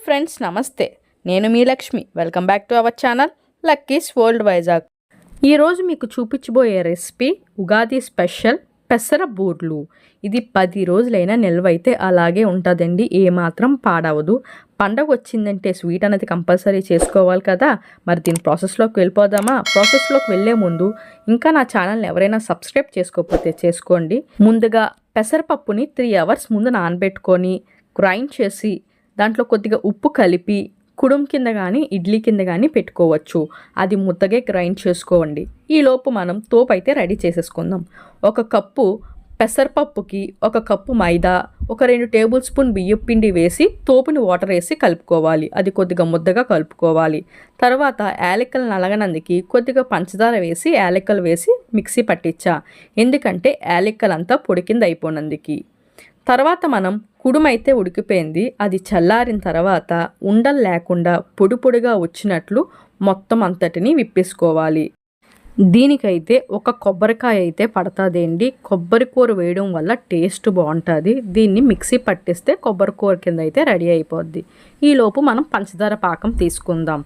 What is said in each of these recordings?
Friends, నమస్తే. నేను మీ Lakshmi. Welcome back to our channel Lucky's world Vizag. ఈరోజు మీకు చూపించబోయే రెసిపీ ఉగాది స్పెషల్ పెసర బూర్లు. ఇది 10 రోజులైనా నిల్వ అయితే అలాగే ఉంటుందండి, ఏమాత్రం పాడవదు. పండగ వచ్చిందంటే స్వీట్ అనేది కంపల్సరీ చేసుకోవాలి కదా. మరి దీని ప్రాసెస్లోకి వెళ్ళిపోదామా? ప్రాసెస్లోకి వెళ్ళే ముందు ఇంకా నా ఛానల్ని ఎవరైనా సబ్స్క్రైబ్ చేసుకోకపోతే చేసుకోండి. ముందుగా పెసరపప్పుని 3 అవర్స్ ముందు నానబెట్టుకొని గ్రైండ్ చేసి దాంట్లో కొద్దిగా ఉప్పు కలిపి కుడుం కింద కానీ ఇడ్లీ కింద కానీ పెట్టుకోవచ్చు. అది ముద్దగే గ్రైండ్ చేసుకోండి. ఈలోపు మనం తోపు అయితే రెడీ చేసేసుకుందాం. 1 కప్పు పెసరపప్పుకి 1 కప్పు మైదా, ఒక 2 టేబుల్ స్పూన్ బియ్యం పిండి వేసి తోపుని వాటర్ వేసి కలుపుకోవాలి. అది కొద్దిగా ముద్దగా కలుపుకోవాలి. తర్వాత యాలక్కలు నలగనందుకి కొద్దిగా పంచదార వేసి యాలక్కలు వేసి మిక్సీ పట్టించా, ఎందుకంటే యాలక్కలంతా పొడి కింద అయిపోయినందుకు. తర్వాత మనం కుడుమైతే ఉడికిపోయింది. అది చల్లారిన తర్వాత ఉండలు లేకుండా పొడి పొడిగా వచ్చినట్లు మొత్తం అంతటిని విప్పేసుకోవాలి. దీనికైతే 1 కొబ్బరికాయ అయితే పడుతుందండి. కొబ్బరి కూర వేయడం వల్ల టేస్ట్ బాగుంటుంది. దీన్ని మిక్సీ పట్టిస్తే కొబ్బరి కూర కింద అయితే రెడీ అయిపోద్ది. ఈలోపు మనం పంచదార పాకం తీసుకుందాం.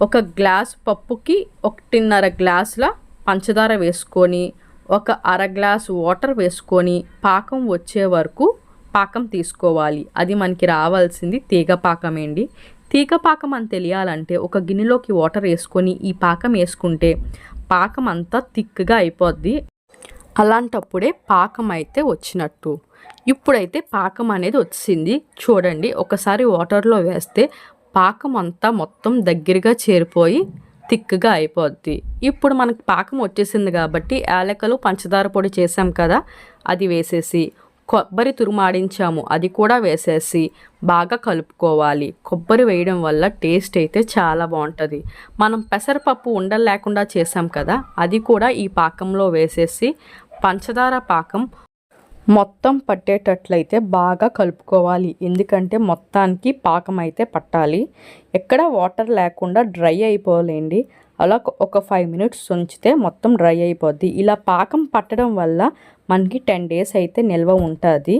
1 గ్లాస్ పప్పుకి 1.5 గ్లాసుల పంచదార వేసుకొని 1 అర గ్లాసు వాటర్ వేసుకొని పాకం వచ్చే వరకు పాకం తీసుకోవాలి. అది మనకి రావాల్సింది తీగ పాకమేండి. తీగ పాకం అని తెలియాలంటే 1 గిన్నెలోకి వాటర్ వేసుకొని ఈ పాకం వేసుకుంటే పాకం అంతా థిక్గా అయిపోద్ది. అలాంటప్పుడే పాకం అయితే వచ్చినట్టు. ఇప్పుడైతే పాకం అనేది వచ్చింది చూడండి. ఒకసారి వాటర్లో వేస్తే పాకం అంతా మొత్తం దగ్గరగా చేరిపోయి థిక్గా అయిపోద్ది. ఇప్పుడు మనకు పాకం వచ్చేసింది కాబట్టి యాలక్కలు పంచదార పొడి చేసాం కదా, అది వేసేసి కొబ్బరి తురుమాడించాము అది కూడా వేసేసి బాగా కలుపుకోవాలి. కొబ్బరి వేయడం వల్ల టేస్ట్ అయితే చాలా బాగుంటుంది. మనం పెసరపప్పు ఉండలు లేకుండా చేసాం కదా, అది కూడా ఈ పాకంలో వేసేసి పంచదార పాకం మొత్తం పట్టేటట్లయితే బాగా కలుపుకోవాలి. ఎందుకంటే మొత్తానికి పాకం అయితే పట్టాలి. ఎక్కడ వాటర్ లేకుండా డ్రై అయిపోలేండి. అలా ఒక 5 మినిట్స్ ఉంచితే మొత్తం డ్రై అయిపోద్ది. ఇలా పాకం పట్టడం వల్ల మనకి 10 డేస్ అయితే నిల్వ ఉంటుంది.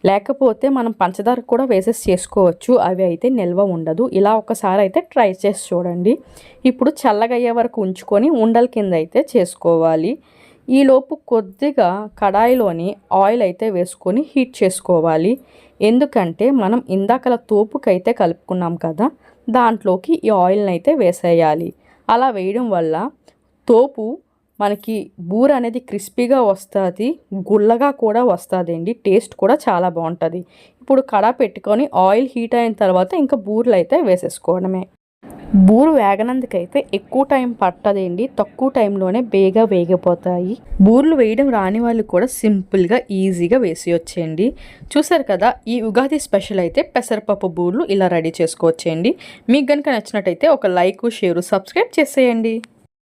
లేకపోతే మనం పంచదార కూడా వేసేసి చేసుకోవచ్చు, అవి అయితే నిల్వ ఉండదు. ఇలా ఒకసారి అయితే ట్రై చేసి చూడండి. ఇప్పుడు చల్లగా అయ్యే వరకు ఉంచుకొని ఉండల కింద అయితే చేసుకోవాలి. ఈలోపు కొద్దిగా కడాయిలోని ఆయిల్ అయితే వేసుకొని హీట్ చేసుకోవాలి. ఎందుకంటే మనం ఇందాకల తోపుకైతే కలుపుకున్నాం కదా, దాంట్లోకి ఈ ఆయిల్ని అయితే వేసేయాలి. అలా వేయడం వల్ల తోపు మనకి బూర అనేది క్రిస్పీగా వస్తుంది, గుల్లగా కూడా వస్తుందండి. టేస్ట్ కూడా చాలా బాగుంటుంది. ఇప్పుడు కడా పెట్టుకొని ఆయిల్ హీట్ అయిన తర్వాత ఇంకా బూరెలు అయితే వేసేసుకోవడమే. బూరు వేగనందుకైతే ఎక్కువ టైం పట్టదండి, తక్కువ టైంలోనే బేగా వేగిపోతాయి. బూర్లు వేయడం రాని వాళ్ళు కూడా సింపుల్గా ఈజీగా వేసేయొచ్చండి. చూసారు కదా, ఈ ఉగాది స్పెషల్ అయితే పెసరపప్పు బూర్లు ఇలా రెడీ చేసుకోవచ్చండి. మీకు కనుక నచ్చినట్టయితే ఒక లైక్, షేర్, సబ్స్క్రైబ్ చేసేయండి.